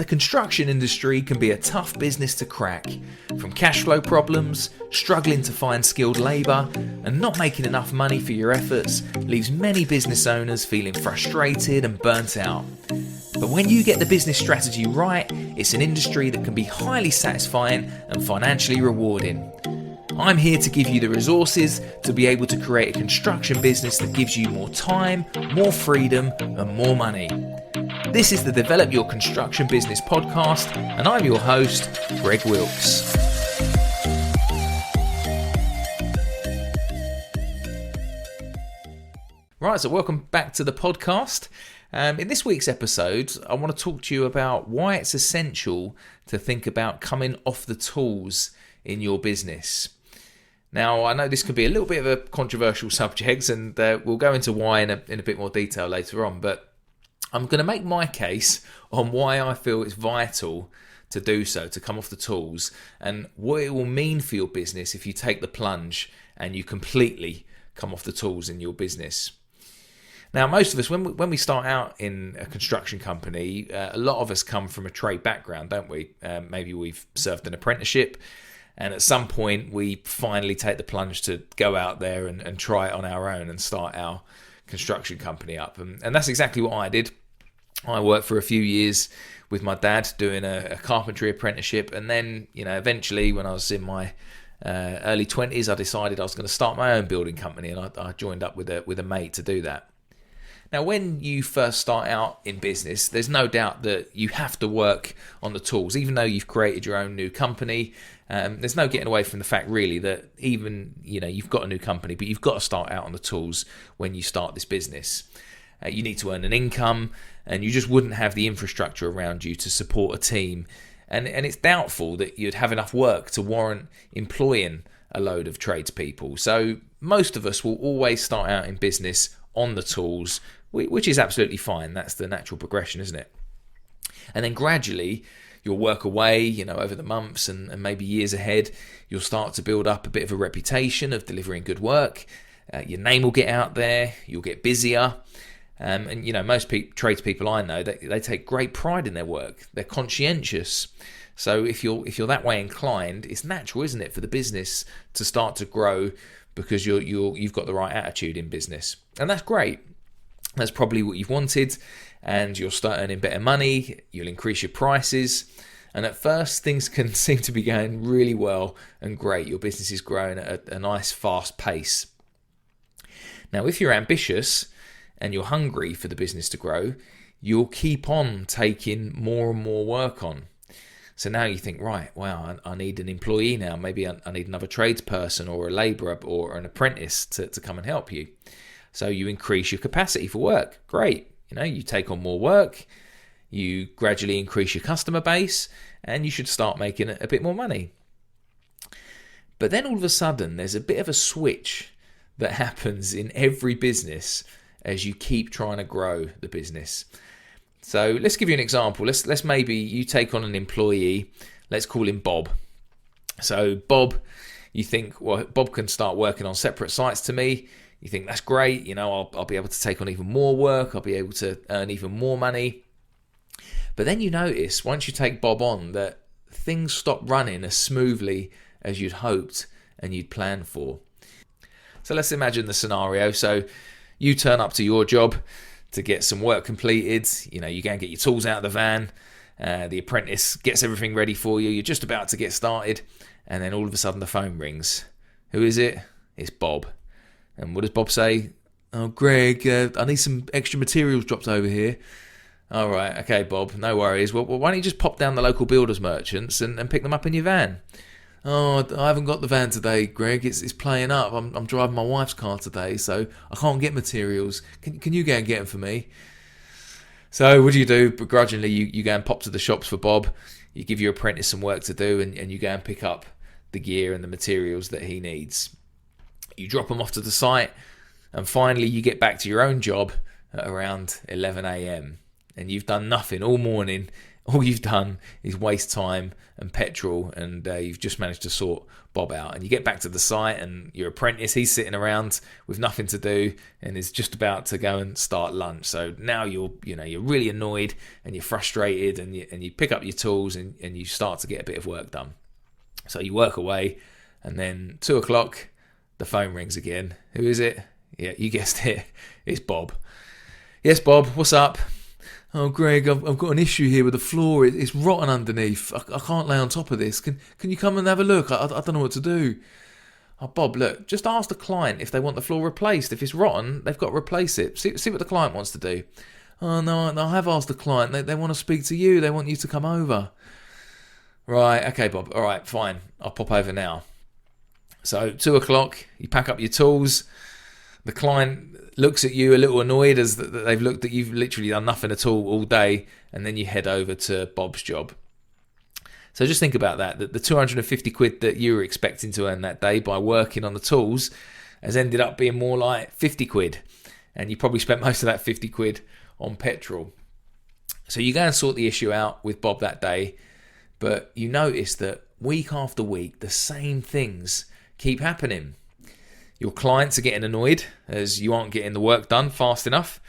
The construction industry can be a tough business to crack. From cash flow problems, struggling to find skilled labour, and not making enough money for your efforts leaves many business owners feeling frustrated and burnt out. But when you get the business strategy right, it's an industry that can be highly satisfying and financially rewarding. I'm here to give you the resources to be able to create a construction business that gives you more time, more freedom, and more money. This is the Develop Your Construction Business podcast, and I'm your host, Greg Wilkes. Right, so welcome back to the podcast. In this week's episode, I want to talk to you about why it's essential to think about coming off the tools in your business. Now, I know this can be a little bit of a controversial subject, and we'll go into why in a bit more detail later on, but I'm going to make my case on why I feel it's vital to do so, to come off the tools, and what it will mean for your business if you take the plunge and you completely come off the tools in your business. Now, most of us, when we start out in a construction company, a lot of us come from a trade background, don't we? Maybe we've served an apprenticeship, and at some point we finally take the plunge to go out there and try it on our own and start our construction company up. And that's exactly what I did. I worked for a few years with my dad doing a carpentry apprenticeship, and then, eventually when I was in my early 20s, I decided I was going to start my own building company, and I joined up with a mate to do that. Now, when you first start out in business, there's no doubt that you have to work on the tools. Even though you've created your own new company, there's no getting away from the fact, really, that even, you've got a new company, but you've got to start out on the tools when you start this business. You need to earn an income, and you just wouldn't have the infrastructure around you to support a team. And it's doubtful that you'd have enough work to warrant employing a load of tradespeople. So most of us will always start out in business on the tools, which is absolutely fine. That's the natural progression, isn't it? And then gradually you'll work away, over the months and maybe years ahead, you'll start to build up a bit of a reputation of delivering good work. Your name will get out there, you'll get busier. And most tradespeople I know, they take great pride in their work. They're conscientious. So if you're that way inclined, it's natural, isn't it, for the business to start to grow because you've got the right attitude in business. And that's great. That's probably what you've wanted, and you'll start earning better money, you'll increase your prices, and at first things can seem to be going really well and great. Your business is growing at a nice fast pace. Now, if you're ambitious and you're hungry for the business to grow, you'll keep on taking more and more work on. So now you think, right, wow, I need an employee now. Maybe I need another tradesperson or a labourer or an apprentice to come and help you. So you increase your capacity for work. Great. You take on more work, you gradually increase your customer base, and you should start making a bit more money. But then all of a sudden, there's a bit of a switch that happens in every business as you keep trying to grow the business. So let's give you an example. Let's maybe you take on an employee. Let's call him Bob. So Bob, you think, well, Bob can start working on separate sites to me. You think that's great. I'll be able to take on even more work. I'll be able to earn even more money. But then you notice once you take Bob on that things stop running as smoothly as you'd hoped and you'd planned for. So let's imagine the scenario. So you turn up to your job to get some work completed. You go and get your tools out of the van. The apprentice gets everything ready for you. You're just about to get started. And then all of a sudden the phone rings. Who is it? It's Bob. And what does Bob say? Oh, Greg, I need some extra materials dropped over here. All right, okay, Bob, no worries. Well, why don't you just pop down the local builders merchants and pick them up in your van? Oh, I haven't got the van today, Greg. It's playing up. I'm driving my wife's car today, so I can't get materials. Can you go and get them for me? So what do? Begrudgingly, you go and pop to the shops for Bob. You give your apprentice some work to do, and you go and pick up the gear and the materials that he needs. You drop them off to the site, and finally you get back to your own job at around 11 a.m. and you've done nothing all morning, all you've done is waste time and petrol, and you've just managed to sort Bob out. And you get back to the site, and your apprentice, he's sitting around with nothing to do and is just about to go and start lunch. So now you're really annoyed and you're frustrated, and you pick up your tools and you start to get a bit of work done. So you work away, and then 2:00, the phone rings again. Who is it? Yeah, you guessed it. It's Bob. Yes, Bob, what's up? Oh, Greg, I've got an issue here with the floor. It's rotten underneath. I can't lay on top of this. Can you come and have a look? I don't know what to do. Oh, Bob, look, just ask the client if they want the floor replaced. If it's rotten, they've got to replace it. See what the client wants to do. Oh, no, I have asked the client. They want to speak to you. They want you to come over. Right, okay, Bob. All right, fine. I'll pop over now. So 2:00, you pack up your tools. The client looks at you a little annoyed as they've looked at you've literally done nothing at all day, and then you head over to Bob's job. So just think about that the 250 quid that you were expecting to earn that day by working on the tools has ended up being more like 50 quid, and you probably spent most of that 50 quid on petrol. So you go and sort the issue out with Bob that day, but you notice that week after week the same things keep happening. Your clients are getting annoyed as you aren't getting the work done fast enough.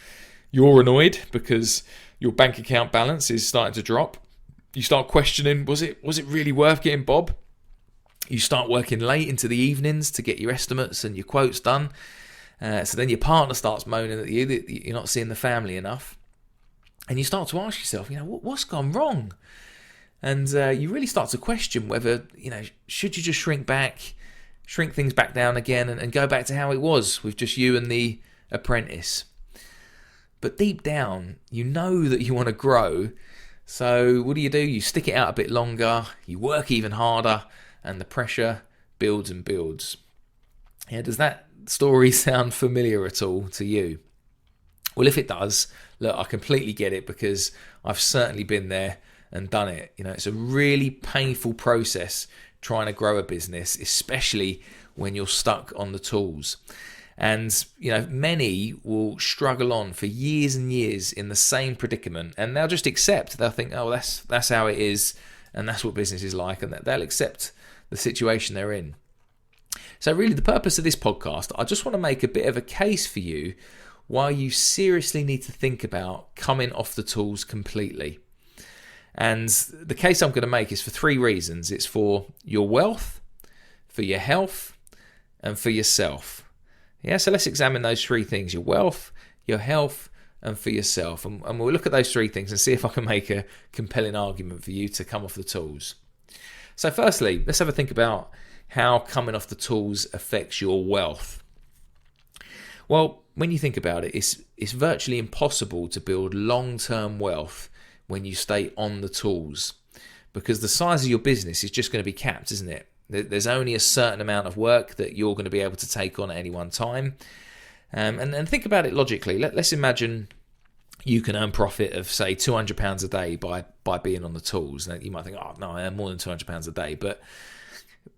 You're annoyed because your bank account balance is starting to drop. You start questioning, was it really worth getting Bob? You start working late into the evenings to get your estimates and your quotes done. So then your partner starts moaning at you that you're not seeing the family enough. And you start to ask yourself, what's gone wrong? And you really start to question whether, should you just shrink things back down again and go back to how it was with just you and the apprentice. But deep down, you know that you want to grow. So what do? You stick it out a bit longer, you work even harder, and the pressure builds and builds. Yeah, does that story sound familiar at all to you? Well, if it does, look, I completely get it because I've certainly been there and done it. It's a really painful process trying to grow a business, especially when you're stuck on the tools. And many will struggle on for years and years in the same predicament, and they'll just accept. They'll think, oh, that's how it is, and that's what business is like, and they'll accept the situation they're in. So really, the purpose of this podcast, I just want to make a bit of a case for you why you seriously need to think about coming off the tools completely. And the case I'm going to make is for 3 reasons. It's for your wealth, for your health, and for yourself. Yeah, so let's examine those 3 things: your wealth, your health, and for yourself. And we'll look at those 3 things and see if I can make a compelling argument for you to come off the tools. So firstly, let's have a think about how coming off the tools affects your wealth. Well, when you think about it, it's virtually impossible to build long-term wealth when you stay on the tools, because the size of your business is just going to be capped, isn't it? There's only a certain amount of work that you're going to be able to take on at any one time. And think about it logically. Let's imagine you can earn profit of, say, £200 a day by being on the tools. Now, you might think, oh, no, I earn more than £200 a day. But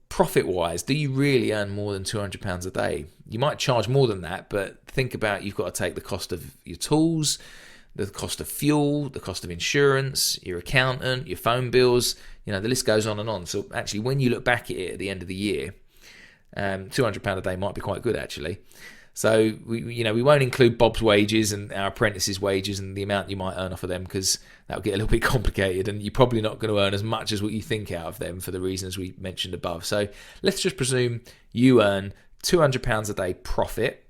profit-wise, do you really earn more than £200 a day? You might charge more than that, but think about, you've got to take the cost of your tools, the cost of fuel, the cost of insurance, your accountant, your phone bills, the list goes on and on. So actually, when you look back at it at the end of the year, £200 a day might be quite good, actually. So we won't include Bob's wages and our apprentices' wages and the amount you might earn off of them, because that'll get a little bit complicated, and you're probably not going to earn as much as what you think out of them for the reasons we mentioned above. So let's just presume you earn £200 a day profit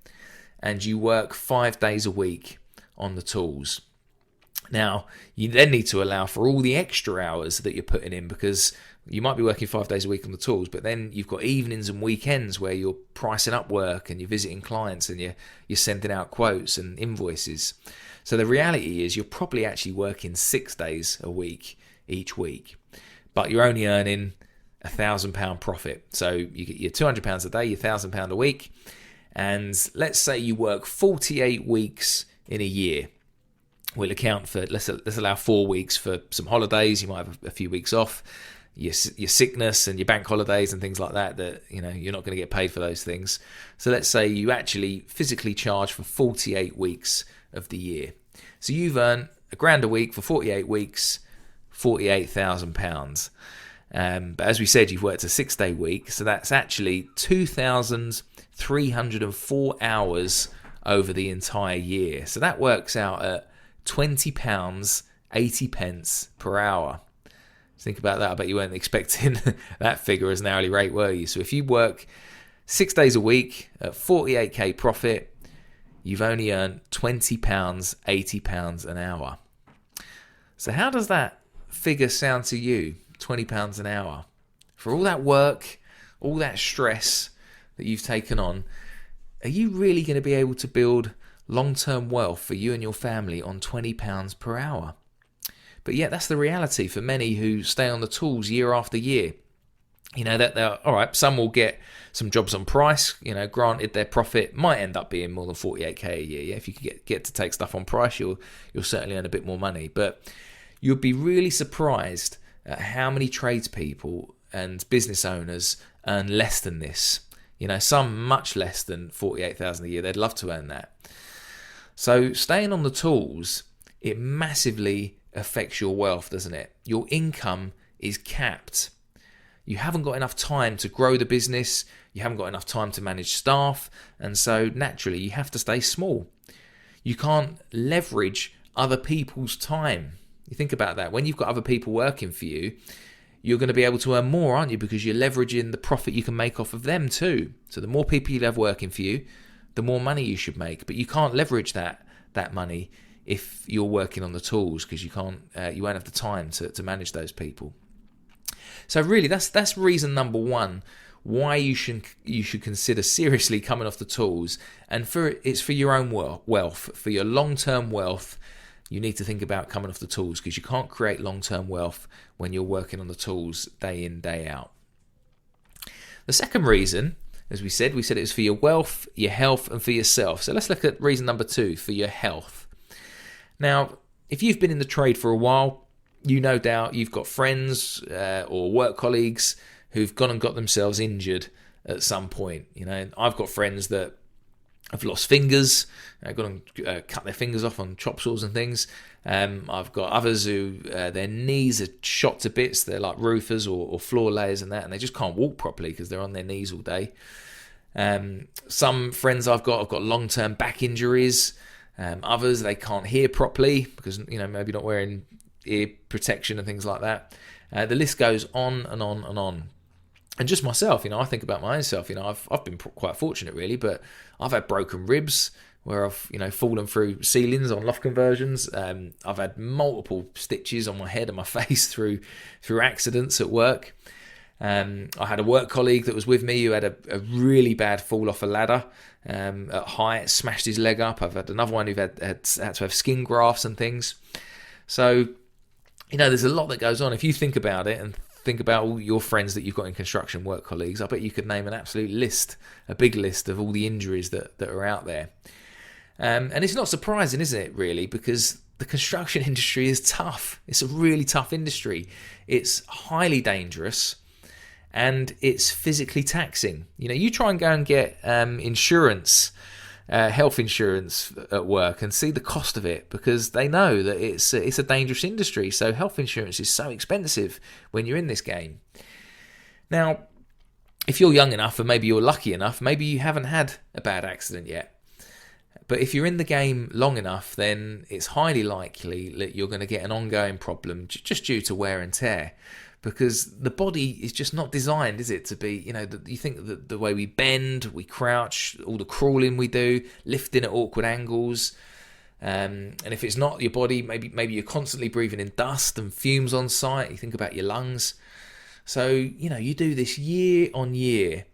and you work 5 days a week on the tools. Now, you then need to allow for all the extra hours that you're putting in, because you might be working 5 days a week on the tools, but then you've got evenings and weekends where you're pricing up work and you're visiting clients and you're sending out quotes and invoices. So the reality is you're probably actually working 6 days a week each week, but you're only earning £1,000 profit. So you get your £200 a day, your £1,000 a week, and let's say you work 48 weeks in a year. We'll account for, let's allow 4 weeks for some holidays. You might have a few weeks off, your sickness and your bank holidays and things like that you're not going to get paid for those things. So let's say you actually physically charge for 48 weeks of the year. So you've earned £1,000 a week for 48 weeks, £48,000. But as we said, you've worked a 6-day week, so that's actually 2,304 hours over the entire year. So that works out at £20.80 per hour. Think about that. I bet you weren't expecting that figure as an hourly rate, were you? So if you work 6 days a week at 48k profit, you've only earned £20.80 an hour. So how does that figure sound to you? £20 an hour. For all that work, all that stress that you've taken on, are you really going to be able to build long-term wealth for you and your family on £20 per hour? But yet that's the reality for many who stay on the tools year after year. You know, that they're all right, some will get some jobs on price, you know, granted their profit might end up being more than 48k a year. Yeah, if you could get to take stuff on price, you'll certainly earn a bit more money. But you'd be really surprised at how many tradespeople and business owners earn less than this. You know, some much less than 48,000 a year. They'd love to earn that. So staying on the tools, it massively affects your wealth, doesn't it? Your income is capped. You haven't got enough time to grow the business. You haven't got enough time to manage staff. And so naturally, you have to stay small. You can't leverage other people's time. You think about that. When you've got other people working for you, you're going to be able to earn more, aren't you? Because you're leveraging the profit you can make off of them too. So the more people you have working for you, the more money you should make. But you can't leverage that money if you're working on the tools, because you won't have the time to manage those people. So really, that's reason number one why you should consider seriously coming off the tools. And it's for your own wealth, for your long-term wealth. You need to think about coming off the tools, because you can't create long-term wealth when you're working on the tools day in, day out. The second reason, as we said it was for your wealth, your health, and for yourself. So let's look at reason number 2, for your health. Now, if you've been in the trade for a while, you no doubt you've got friends or work colleagues who've gone and got themselves injured at some point. You know, I've got friends that have lost fingers, got and cut their fingers off on chop saws and things. I've got others who their knees are shot to bits. They're like roofers or floor layers and that, and they just can't walk properly because they're on their knees all day. Some friends I've got long-term back injuries. Others, they can't hear properly because, you know, maybe not wearing ear protection and things like that. The list goes on and on and on. And just myself, you know, I think about my own self. You know, I've been quite fortunate really, but I've had broken ribs where I've, you know, fallen through ceilings on loft conversions. I've had multiple stitches on my head and my face through accidents at work. I had a work colleague that was with me who had a really bad fall off a ladder at height, smashed his leg up. I've had another one who had to have skin grafts and things. So, you know, there's a lot that goes on. If you think about it and think about all your friends that you've got in construction, work colleagues, I bet you could name an absolute list, a big list of all the injuries that are out there. And it's not surprising, is it, really? Because the construction industry is tough. It's a really tough industry. It's highly dangerous. And it's physically taxing. You know, you try and go and get insurance, health insurance at work, and see the cost of it, because they know that it's a dangerous industry. So health insurance is so expensive when you're in this game. Now, if you're young enough, and maybe you're lucky enough, maybe you haven't had a bad accident yet. But if you're in the game long enough, then it's highly likely that you're going to get an ongoing problem just due to wear and tear. Because the body is just not designed, is it, to be, you know, you think that the way we bend, we crouch, all the crawling we do, lifting at awkward angles. And if it's not your body, maybe you're constantly breathing in dust and fumes on site. You think about your lungs. So, you know, you do this year on year,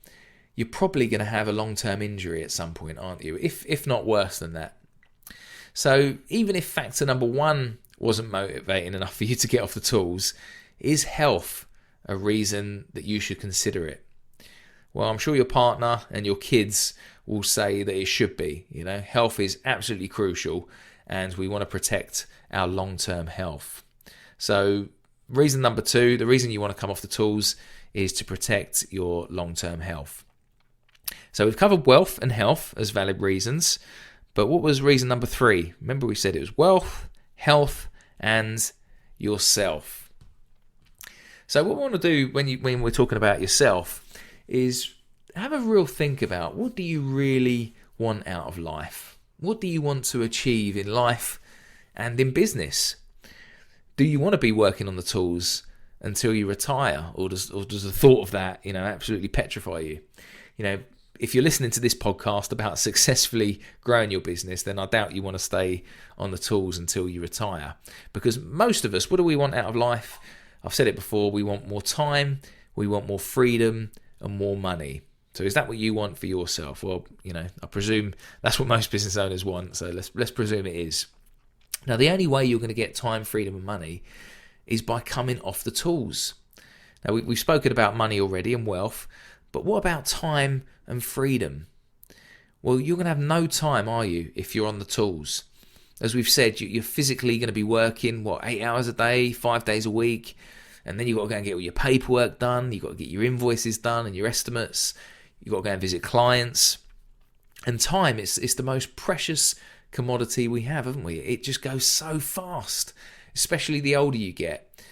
you're probably going to have a long-term injury at some point, aren't you? If not worse than that. So even if factor number 1 wasn't motivating enough for you to get off the tools, is health a reason that you should consider it? Well, I'm sure your partner and your kids will say that it should be. You know, health is absolutely crucial, and we want to protect our long-term health. So reason number 2, the reason you want to come off the tools is to protect your long-term health. So we've covered wealth and health as valid reasons, but what was reason number 3? Remember we said it was wealth, health, and yourself. So what we want to do when we're talking about yourself is have a real think about, what do you really want out of life? What do you want to achieve in life and in business? Do you want to be working on the tools until you retire, or does the thought of that, absolutely petrify you? If you're listening to this podcast about successfully growing your business, then I doubt you want to stay on the tools until you retire. Because most of us, what do we want out of life? I've said it before, we want more time, we want more freedom and more money. So is that what you want for yourself? Well, I presume that's what most business owners want, so let's presume it is. Now, the only way you're going to get time, freedom and money is by coming off the tools. Now, we've spoken about money already and wealth, but what about time and freedom? Well, you're going to have no time, are you, if you're on the tools? As we've said, you're physically going to be working, 8 hours a day, 5 days a week, and then you've got to go and get all your paperwork done, you've got to get your invoices done and your estimates, you've got to go and visit clients. And time, it's the most precious commodity we have, haven't we? It just goes so fast, especially the older you get.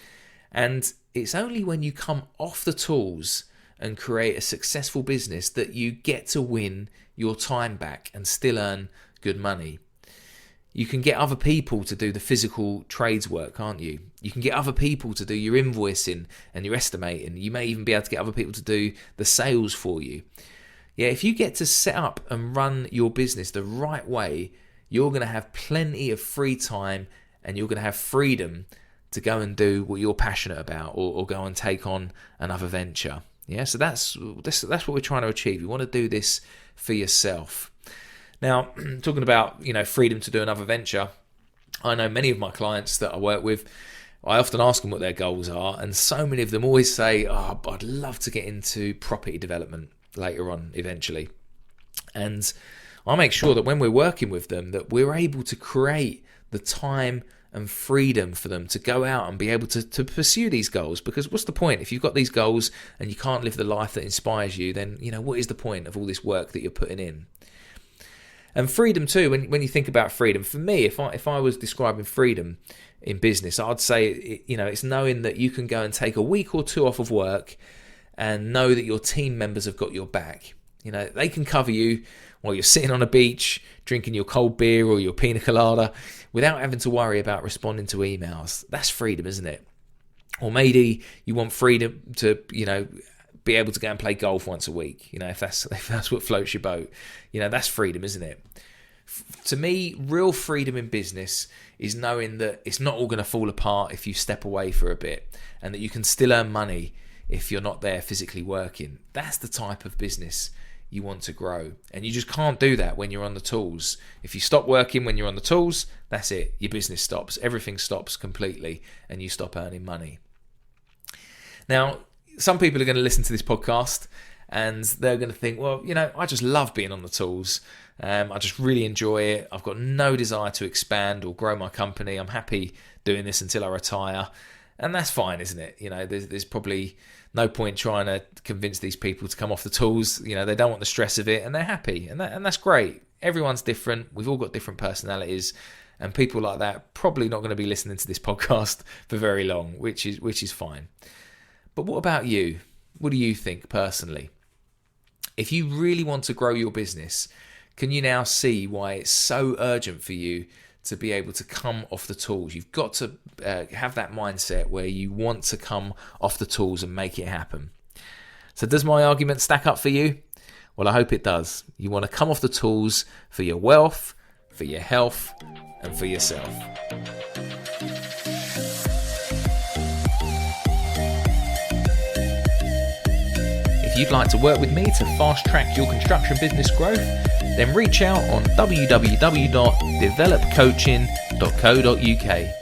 And it's only when you come off the tools and create a successful business that you get to win your time back and still earn good money. You can get other people to do the physical trades work, can't you? You can get other people to do your invoicing and your estimating. You may even be able to get other people to do the sales for you. Yeah, if you get to set up and run your business the right way, you're going to have plenty of free time and you're going to have freedom to go and do what you're passionate about, or go and take on another venture. Yeah, so that's what we're trying to achieve. You want to do this for yourself. Now, talking about freedom to do another venture, I know many of my clients that I work with, I often ask them what their goals are, and so many of them always say, I'd love to get into property development later on eventually. And I make sure that when we're working with them, that we're able to create the time and freedom for them to go out and be able to pursue these goals. Because what's the point if you've got these goals and you can't live the life that inspires you? Then what is the point of all this work that you're putting in? And freedom too, when you think about freedom, for me, if I was describing freedom in business, I'd say it's knowing that you can go and take a week or two off of work and know that your team members have got your back. They can cover you while you're sitting on a beach drinking your cold beer or your pina colada without having to worry about responding to emails. That's freedom, isn't it? Or maybe you want freedom to be able to go and play golf once a week, if that's what floats your boat. That's freedom, isn't it? To me, real freedom in business is knowing that it's not all going to fall apart if you step away for a bit, and that you can still earn money if you're not there physically working. That's the type of business you want to grow, and you just can't do that when you're on the tools. If you stop working when you're on the tools, that's it. Your business stops. Everything stops completely, and you stop earning money. Now, some people are going to listen to this podcast and they're going to think, well, I just love being on the tools. I just really enjoy it. I've got no desire to expand or grow my company. I'm happy doing this until I retire. And that's fine, isn't it? There's probably no point trying to convince these people to come off the tools. They don't want the stress of it, and they're happy. And that's great. Everyone's different. We've all got different personalities. And people like that probably not going to be listening to this podcast for very long, which is fine. But what about you? What do you think personally? If you really want to grow your business, can you now see why it's so urgent for you to be able to come off the tools? You've got to have that mindset where you want to come off the tools and make it happen. So does my argument stack up for you? Well, I hope it does. You want to come off the tools for your wealth, for your health, and for yourself. If you'd like to work with me to fast track your construction business growth, then reach out on www.developcoaching.co.uk.